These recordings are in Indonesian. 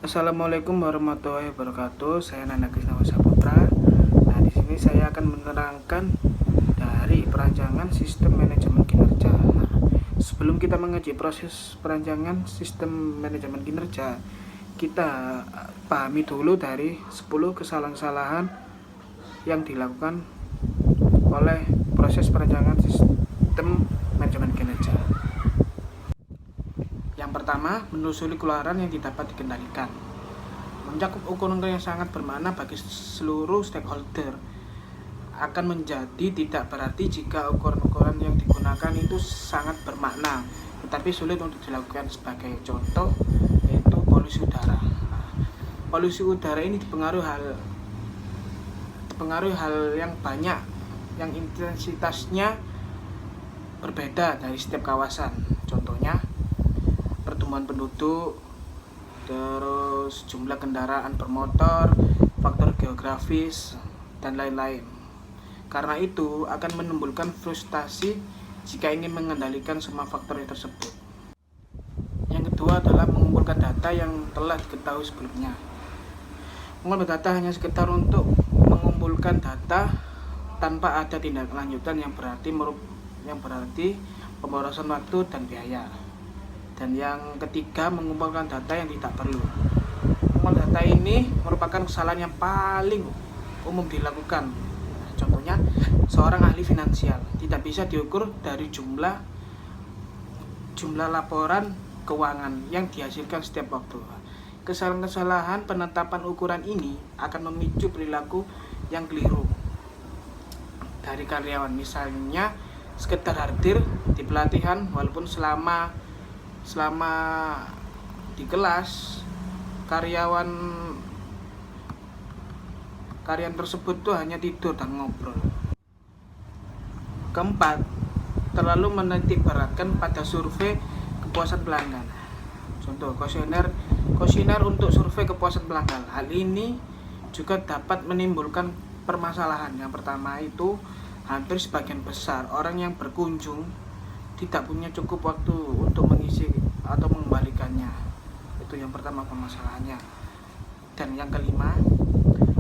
Assalamualaikum warahmatullahi wabarakatuh. Saya Nanda Krisna Saputra. Nah, di sini saya akan menerangkan dari perancangan sistem manajemen kinerja. Nah, sebelum kita mengaji proses perancangan sistem manajemen kinerja, kita pahami dulu dari 10 kesalahan-kesalahan yang dilakukan oleh proses perancangan sistem manajemen kinerja. Yang pertama, menelusuri keluaran yang didapat dikendalikan. Mencakup ukuran yang sangat bermakna bagi seluruh stakeholder. Akan menjadi tidak berarti jika ukuran-ukuran yang digunakan itu sangat bermakna, tetapi sulit untuk dilakukan. Sebagai contoh, yaitu polusi udara. Polusi udara ini dipengaruhi hal yang banyak, yang intensitasnya berbeda dari setiap kawasan. Contohnya, pertumbuhan penduduk, terus jumlah kendaraan bermotor, faktor geografis, dan lain-lain. Karena itu akan menimbulkan frustasi jika ingin mengendalikan semua faktor tersebut. Yang kedua adalah mengumpulkan data yang telah diketahui sebelumnya. Mengumpulkan data hanya sekedar untuk mengumpulkan data tanpa ada tindak lanjutan yang berarti pemborosan waktu dan biaya. Dan yang ketiga, mengumpulkan data yang tidak perlu. Mengumpulkan data ini merupakan kesalahan yang paling umum dilakukan. Contohnya, seorang ahli finansial tidak bisa diukur dari jumlah laporan keuangan yang dihasilkan setiap waktu. Kesalahan-kesalahan penetapan ukuran ini akan memicu perilaku yang keliru dari karyawan. Misalnya, sekedar hadir di pelatihan walaupun selama di kelas karyawan tersebut tuh hanya tidur dan ngobrol. Keempat, terlalu menitik beratkan pada survei kepuasan pelanggan. Contoh, kuesioner untuk survei kepuasan pelanggan. Hal ini juga dapat menimbulkan permasalahan. Yang pertama itu, hampir sebagian besar orang yang berkunjung tidak punya cukup waktu untuk mengisi atau mengembalikannya. Itu yang pertama permasalahannya. Dan yang kelima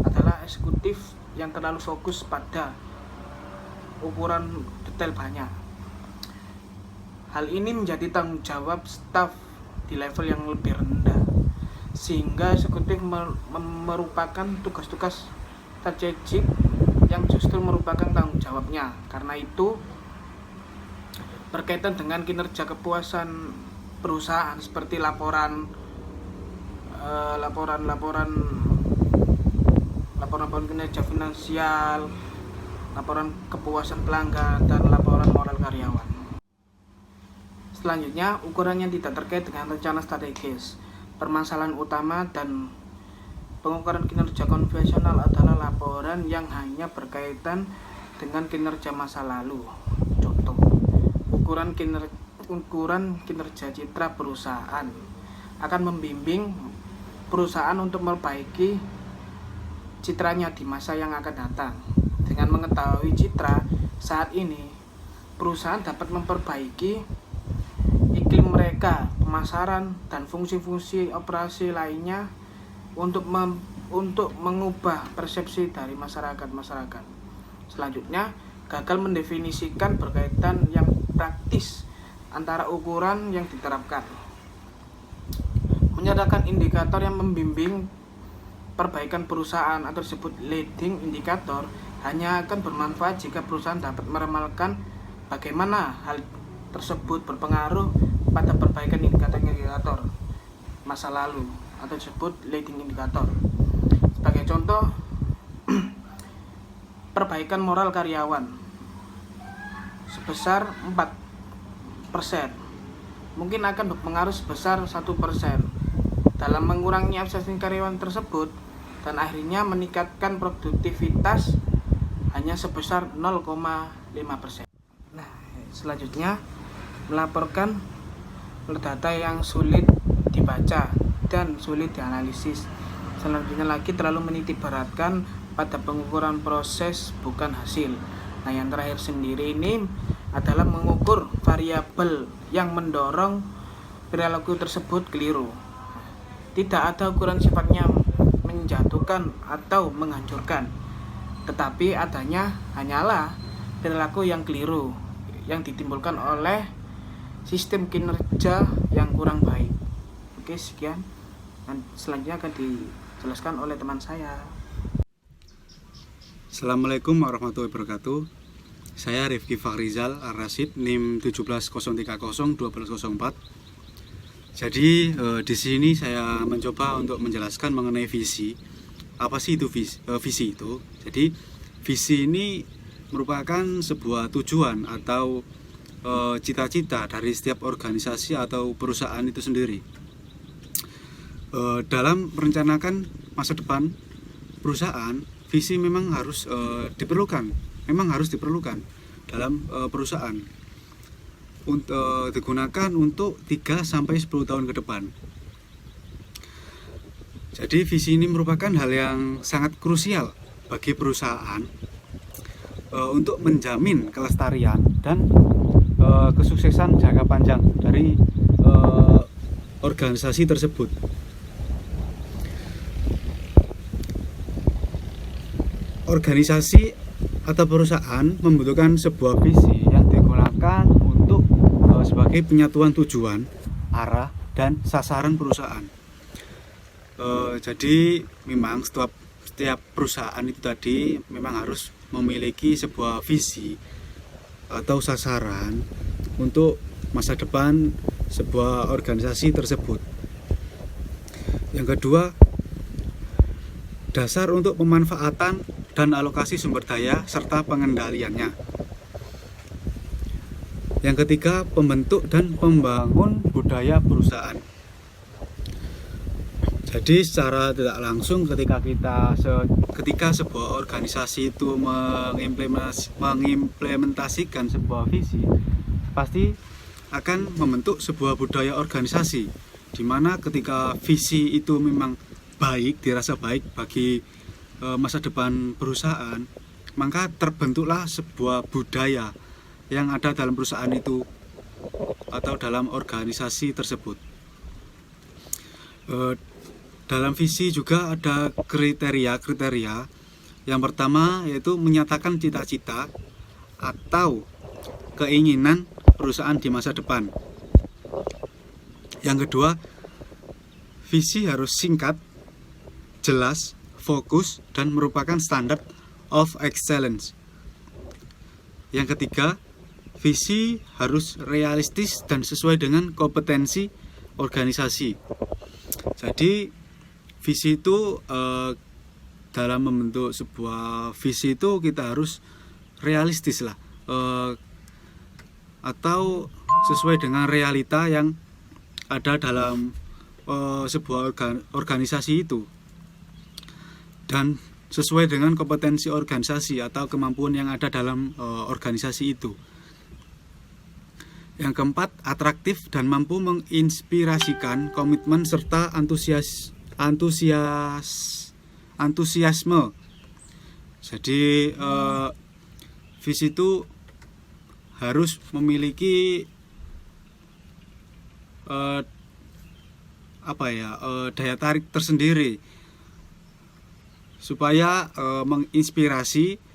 adalah eksekutif yang terlalu fokus pada ukuran detail banyak. Hal ini menjadi tanggung jawab staf di level yang lebih rendah, sehingga eksekutif merupakan tugas-tugas strategik yang justru merupakan tanggung jawabnya. Karena itu, berkaitan dengan kinerja kepuasan perusahaan seperti laporan kinerja finansial, laporan kepuasan pelanggan, dan laporan moral karyawan. Selanjutnya, ukuran yang tidak terkait dengan rencana strategis. Permasalahan utama dan pengukuran kinerja konvensional adalah laporan yang hanya berkaitan dengan kinerja masa lalu. Contoh, ukuran kinerja citra perusahaan akan membimbing perusahaan untuk memperbaiki citranya di masa yang akan datang. Dengan mengetahui citra saat ini, perusahaan dapat memperbaiki iklim mereka, pemasaran, dan fungsi-fungsi operasi lainnya untuk mengubah persepsi dari masyarakat. Selanjutnya, gagal mendefinisikan berkaitan yang praktis antara ukuran yang diterapkan. Menyertakan indikator yang membimbing perbaikan perusahaan atau disebut leading indikator hanya akan bermanfaat jika perusahaan dapat meramalkan bagaimana hal tersebut berpengaruh pada perbaikan indikator masa lalu atau disebut leading indikator. Sebagai contoh, perbaikan moral karyawan sebesar 4% mungkin akan berpengaruh sebesar 1% dalam mengurangi absensi karyawan tersebut, dan akhirnya meningkatkan produktivitas hanya sebesar 0,5%. Nah, selanjutnya, melaporkan data yang sulit dibaca dan sulit dianalisis. Selanjutnya lagi, terlalu menitik beratkan pada pengukuran proses bukan hasil. Nah, yang terakhir sendiri ini adalah mengukur variabel yang mendorong perilaku tersebut keliru. Tidak ada ukuran sifatnya menjatuhkan atau menghancurkan, tetapi adanya hanyalah perilaku yang keliru yang ditimbulkan oleh sistem kinerja yang kurang baik. Oke, sekian. Dan selanjutnya akan dijelaskan oleh teman saya. Assalamualaikum warahmatullahi wabarakatuh. Saya Rifki Fakhrizal Ar-Rasyid, NIM 170301204. Jadi di sini saya mencoba untuk menjelaskan mengenai visi. Apa sih itu visi itu? Jadi visi ini merupakan sebuah tujuan atau cita-cita dari setiap organisasi atau perusahaan itu sendiri. Dalam merencanakan masa depan perusahaan, visi memang harus diperlukan dalam perusahaan. Digunakan untuk 3-10 tahun ke depan. Jadi visi ini merupakan hal yang sangat krusial bagi perusahaan untuk menjamin kelestarian dan kesuksesan jangka panjang dari organisasi tersebut. Organisasi atau perusahaan membutuhkan sebuah visi yang digunakan untuk sebagai penyatuan tujuan, arah, dan sasaran perusahaan. Jadi memang setiap perusahaan itu tadi memang harus memiliki sebuah visi atau sasaran untuk masa depan sebuah organisasi tersebut. Yang kedua, dasar untuk pemanfaatan dan alokasi sumber daya serta pengendaliannya. Yang ketiga, pembentuk dan pembangun budaya perusahaan. Jadi secara tidak langsung ketika sebuah organisasi itu mengimplementasikan sebuah visi, pasti akan membentuk sebuah budaya organisasi, di mana ketika visi itu memang baik, dirasa baik bagi masa depan perusahaan, maka terbentuklah sebuah budaya yang ada dalam perusahaan itu atau dalam organisasi tersebut. Dalam visi juga ada kriteria. Yang pertama yaitu menyatakan cita-cita atau keinginan perusahaan di masa depan. Yang kedua, visi harus singkat, jelas, fokus, dan merupakan standard of excellence. Yang ketiga, visi harus realistis dan sesuai dengan kompetensi organisasi. Jadi visi itu dalam membentuk sebuah visi itu kita harus realistis lah, atau sesuai dengan realita yang ada dalam sebuah organisasi itu, dan sesuai dengan kompetensi organisasi atau kemampuan yang ada dalam organisasi itu. Yang keempat, atraktif dan mampu menginspirasikan komitmen serta antusiasme. Jadi visi itu harus memiliki daya tarik tersendiri supaya menginspirasi,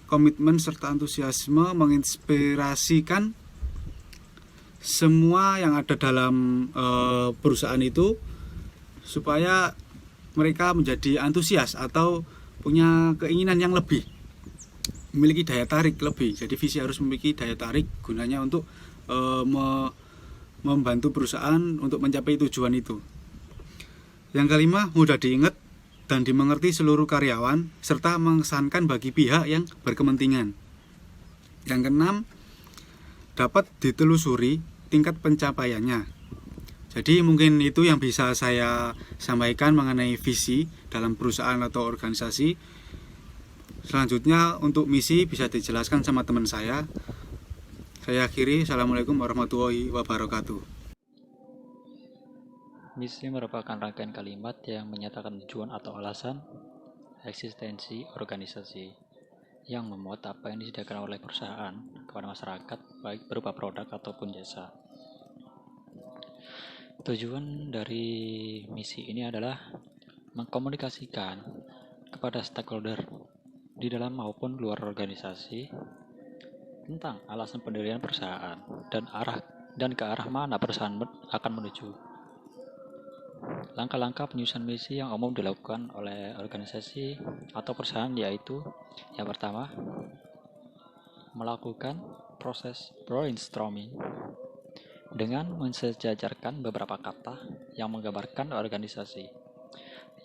komitmen serta antusiasme menginspirasikan semua yang ada dalam perusahaan itu supaya mereka menjadi antusias atau punya keinginan yang lebih, memiliki daya tarik lebih. Jadi visi harus memiliki daya tarik gunanya untuk membantu perusahaan untuk mencapai tujuan itu. Yang kelima, mudah diingat dan dimengerti seluruh karyawan serta mengesankan bagi pihak yang berkepentingan. Yang keenam, dapat ditelusuri tingkat pencapaiannya. Jadi mungkin itu yang bisa saya sampaikan mengenai visi dalam perusahaan atau organisasi. Selanjutnya untuk misi bisa dijelaskan sama teman saya. Saya akhiri. Assalamualaikum warahmatullahi wabarakatuh. Misi merupakan rangkaian kalimat yang menyatakan tujuan atau alasan eksistensi organisasi yang memuat apa yang disediakan oleh perusahaan kepada masyarakat, baik berupa produk ataupun jasa. Tujuan dari misi ini adalah mengkomunikasikan kepada stakeholder di dalam maupun luar organisasi tentang alasan pendirian perusahaan dan ke arah mana perusahaan akan menuju. Langkah-langkah penyusunan misi yang umum dilakukan oleh organisasi atau perusahaan yaitu yang pertama, melakukan proses brainstorming dengan mensejajarkan beberapa kata yang menggambarkan organisasi.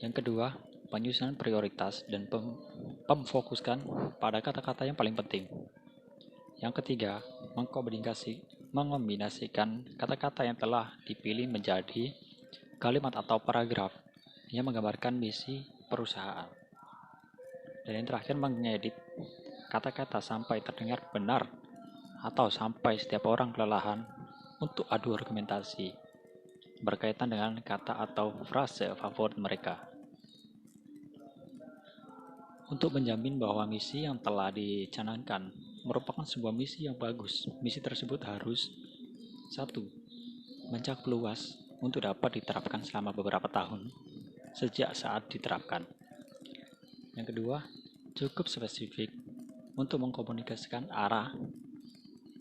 Yang kedua, penyusunan prioritas dan pemfokuskan pada kata-kata yang paling penting. Yang ketiga, mengombinasikan kata-kata yang telah dipilih menjadi kalimat atau paragraf yang menggambarkan misi perusahaan. Dan yang terakhir, mengedit kata-kata sampai terdengar benar atau sampai setiap orang kelelahan untuk adu argumentasi berkaitan dengan kata atau frase favorit mereka. Untuk menjamin bahwa misi yang telah dicanangkan merupakan sebuah misi yang bagus, misi tersebut harus 1. Mencakup luas untuk dapat diterapkan selama beberapa tahun sejak saat diterapkan. Yang kedua, cukup spesifik untuk mengkomunikasikan arah.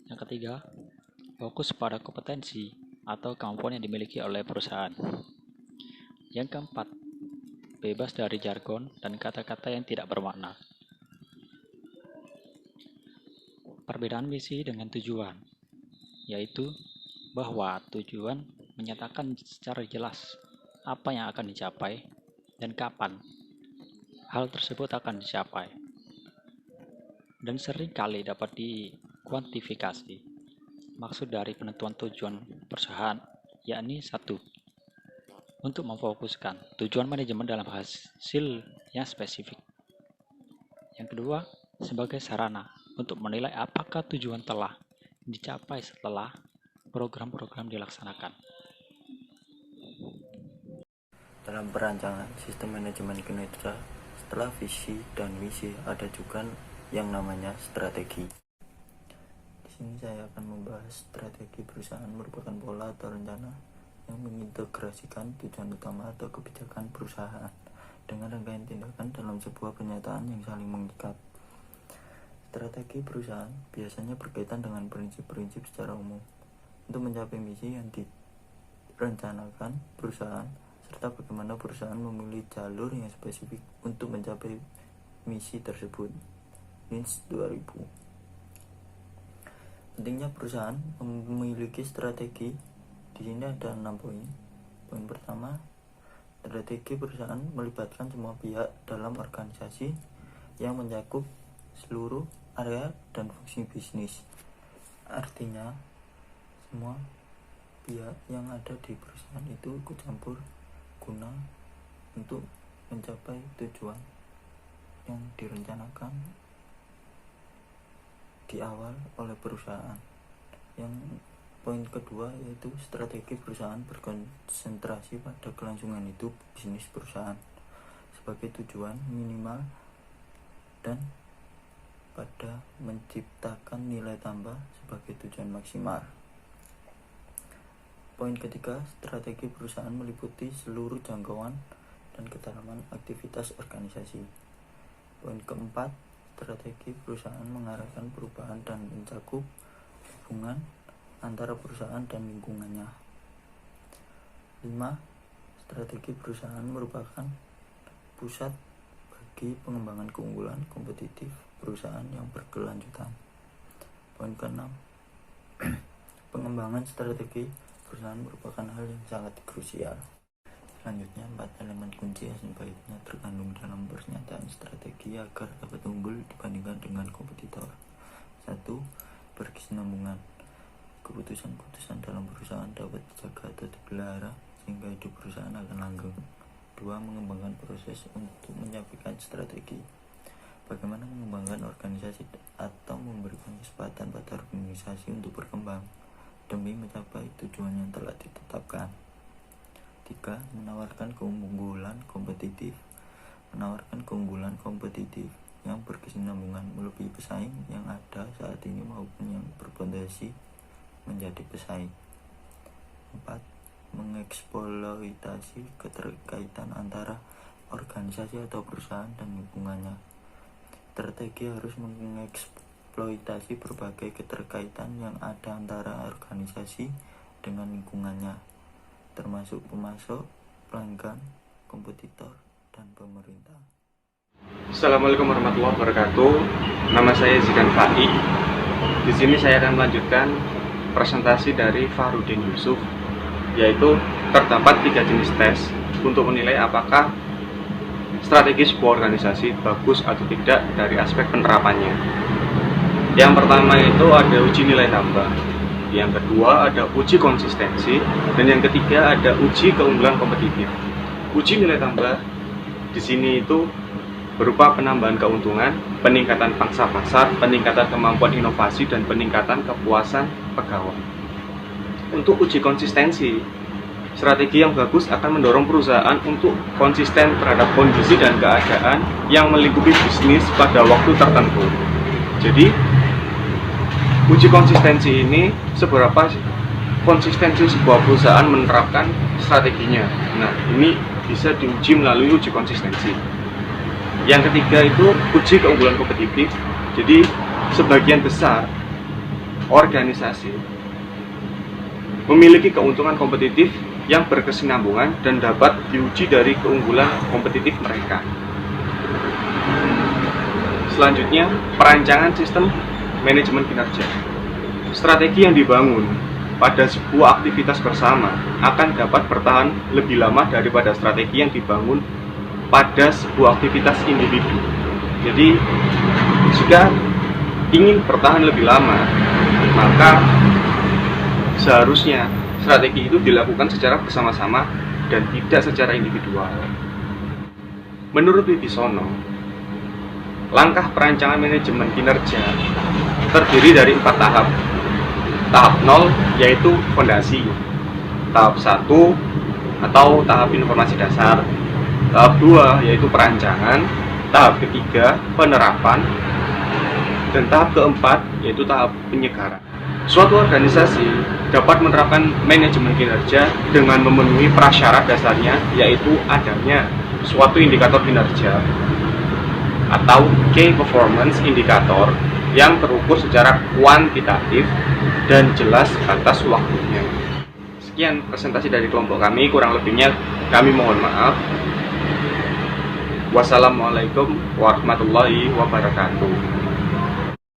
Yang ketiga, fokus pada kompetensi atau kemampuan yang dimiliki oleh perusahaan. Yang keempat, bebas dari jargon dan kata-kata yang tidak bermakna. Perbedaan misi dengan tujuan, yaitu bahwa tujuan menyatakan secara jelas apa yang akan dicapai dan kapan hal tersebut akan dicapai, dan seringkali dapat dikuantifikasi. Maksud dari penentuan tujuan perusahaan yakni 1. Untuk memfokuskan tujuan manajemen dalam hasil yang spesifik. Yang kedua, sebagai sarana untuk menilai apakah tujuan telah dicapai setelah program-program dilaksanakan. Dalam perancangan sistem manajemen kinerja, setelah visi dan misi ada juga yang namanya strategi. Di sini saya akan membahas strategi perusahaan merupakan pola atau rencana yang mengintegrasikan tujuan utama atau kebijakan perusahaan dengan rangkaian tindakan dalam sebuah pernyataan yang saling mengikat. Strategi perusahaan biasanya berkaitan dengan prinsip-prinsip secara umum untuk mencapai misi yang direncanakan perusahaan, serta bagaimana perusahaan memilih jalur yang spesifik untuk mencapai misi tersebut. NINS 2000. Pentingnya perusahaan memiliki strategi. Di sini ada 6 poin. Poin pertama, strategi perusahaan melibatkan semua pihak dalam organisasi yang mencakup seluruh area dan fungsi bisnis. Artinya, semua pihak yang ada di perusahaan itu ikut campur guna untuk mencapai tujuan yang direncanakan di awal oleh perusahaan. Yang poin kedua yaitu strategi perusahaan berkonsentrasi pada kelangsungan hidup bisnis perusahaan sebagai tujuan minimal dan pada menciptakan nilai tambah sebagai tujuan maksimal. Poin ketiga, strategi perusahaan meliputi seluruh jangkauan dan kedalaman aktivitas organisasi. Poin keempat, strategi perusahaan mengarahkan perubahan dan mencakup hubungan antara perusahaan dan lingkungannya. 5. Strategi perusahaan merupakan pusat bagi pengembangan keunggulan kompetitif perusahaan yang berkelanjutan. Poin ke-6, pengembangan strategi perusahaan merupakan hal yang sangat krusial. Selanjutnya, 4 elemen kunci yang sebaiknya terkandung dalam pernyataan strategi agar dapat unggul dibandingkan dengan kompetitor. 1. Berkesinambungan. Keputusan-keputusan dalam perusahaan dapat dijaga atau dipelihara sehingga hidup perusahaan akan langgeng. 2. Mengembangkan proses untuk menyampaikan strategi. Bagaimana mengembangkan organisasi atau memberikan kesempatan pada organisasi untuk berkembang demi mencapai tujuan yang telah ditetapkan. 3. Menawarkan keunggulan kompetitif. Menawarkan keunggulan kompetitif yang berkesinambungan melebihi pesaing yang ada saat ini maupun yang berpotensi menjadi pesaing. 4. mengeksploitasi keterkaitan antara organisasi atau perusahaan dan lingkungannya. Strategi harus mengeksploitasi berbagai keterkaitan yang ada antara organisasi dengan lingkungannya, termasuk pemasok, pelanggan, kompetitor, dan pemerintah. Assalamualaikum warahmatullahi wabarakatuh. Nama saya Zidan Fai. Di sini saya akan melanjutkan presentasi dari Fahrudin Yusuf, yaitu terdapat 3 jenis tes untuk menilai apakah strategi sebuah organisasi bagus atau tidak dari aspek penerapannya. Yang pertama itu ada uji nilai tambah, yang kedua ada uji konsistensi, dan yang ketiga ada uji keunggulan kompetitif. Uji nilai tambah di sini itu berupa penambahan keuntungan, peningkatan pangsa pasar, peningkatan kemampuan inovasi, dan peningkatan kepuasan pegawai. Untuk uji konsistensi, strategi yang bagus akan mendorong perusahaan untuk konsisten terhadap kondisi dan keadaan yang melingkupi bisnis pada waktu tertentu. Jadi, uji konsistensi ini seberapa konsistensi sebuah perusahaan menerapkan strateginya. Nah, ini bisa diuji melalui uji konsistensi. Yang ketiga itu uji keunggulan kompetitif. Jadi, sebagian besar organisasi memiliki keuntungan kompetitif yang berkesinambungan dan dapat diuji dari keunggulan kompetitif mereka. Selanjutnya, perancangan sistem manajemen kinerja. Strategi yang dibangun pada sebuah aktivitas bersama akan dapat bertahan lebih lama daripada strategi yang dibangun pada sebuah aktivitas individu. Jadi, jika ingin bertahan lebih lama, maka seharusnya strategi itu dilakukan secara bersama-sama dan tidak secara individual. Menurut Wibisono, langkah perancangan manajemen kinerja terdiri dari 4 tahap. Tahap 0 yaitu fondasi, tahap 1 atau tahap informasi dasar, tahap 2 yaitu perancangan, tahap ketiga penerapan, dan tahap keempat yaitu tahap penyegaran. Suatu organisasi dapat menerapkan manajemen kinerja dengan memenuhi prasyarat dasarnya, yaitu adanya suatu indikator kinerja atau Key Performance Indicator yang terukur secara kuantitatif dan jelas batas waktunya. Sekian presentasi dari kelompok kami, kurang lebihnya kami mohon maaf. Wassalamualaikum warahmatullahi wabarakatuh.